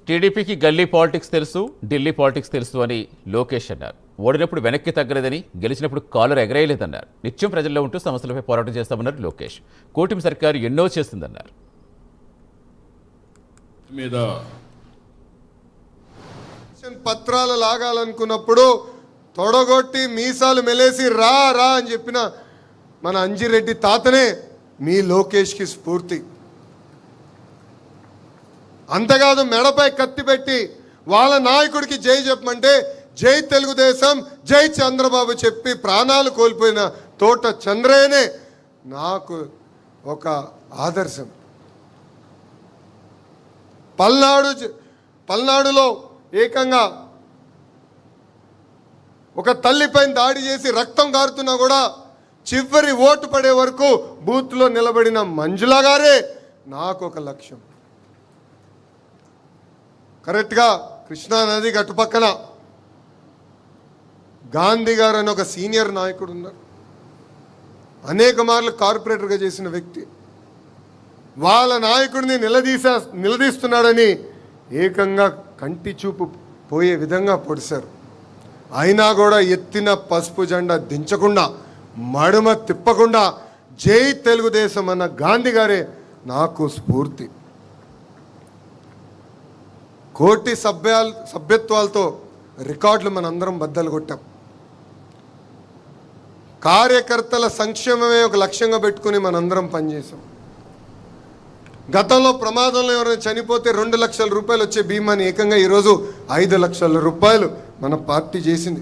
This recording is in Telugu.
టీడీపీకి గల్లీ పాలిటిక్స్ తెలుసు, ఢిల్లీ పాలిటిక్స్ తెలుసు అని లోకేష్ అన్నారు. ఓడినప్పుడు వెనక్కి తగ్గలేదని, గెలిచినప్పుడు కాలర్ ఎగరేయలేదన్నారు. నిత్యం ప్రజల్లో ఉంటూ సమస్యలపై పోరాటం చేస్తామన్నారు లోకేష్. కూటమి సర్కారు ఎన్నో చేస్తుందన్నారు. మీద పత్రాలు లాగాలనుకున్నప్పుడు తొడగొట్టి మీసాలు మెలేసి రా రా అని చెప్పిన మన అంజిరెడ్డి తాతనే మీ లోకేష్కి స్ఫూర్తి. అంతేకాదు మెడపై కత్తి పెట్టి వాళ్ళ నాయకుడికి జై చెప్పమంటే జై తెలుగుదేశం, జై చంద్రబాబు చెప్పి ప్రాణాలు కోల్పోయిన తోట చంద్రయ్యనే నాకు ఒక ఆదర్శం. పల్నాడులో ఏకంగా ఒక తల్లిపైన దాడి చేసి రక్తం కారుతున్నా కూడా చివరి ఓటు పడే వరకు బూత్లో నిలబడిన మంజులా గారే నాకు ఒక లక్ష్యం. కరెక్ట్గా కృష్ణానది గట్టు పక్కన గాంధీ గారు అని ఒక సీనియర్ నాయకుడు ఉన్నారు. అనేక మార్లు కార్పొరేటర్గా చేసిన వ్యక్తి. వాళ్ళ నాయకుడిని నిలదీస్తున్నాడని ఏకంగా కంటి చూపు పోయే విధంగా పొడిశారు. అయినా కూడా ఎత్తిన పసుపు జెండా దించకుండా, మడుమ తిప్పకుండా జై తెలుగుదేశం అన్న గాంధీ గారే నాకు స్ఫూర్తి. కోటి సభ్యత్వాలతో రికార్డులు మనందరం బద్దలు కొట్టాం. కార్యకర్తల సంక్షేమమే ఒక లక్ష్యంగా పెట్టుకుని మనందరం పనిచేసాం. గతంలో ప్రమాదంలో ఎవరైనా చనిపోతే 2 లక్షల రూపాయలు వచ్చే బీమాని ఏకంగా ఈరోజు 5 లక్షల రూపాయలు మన పార్టీ చేసింది.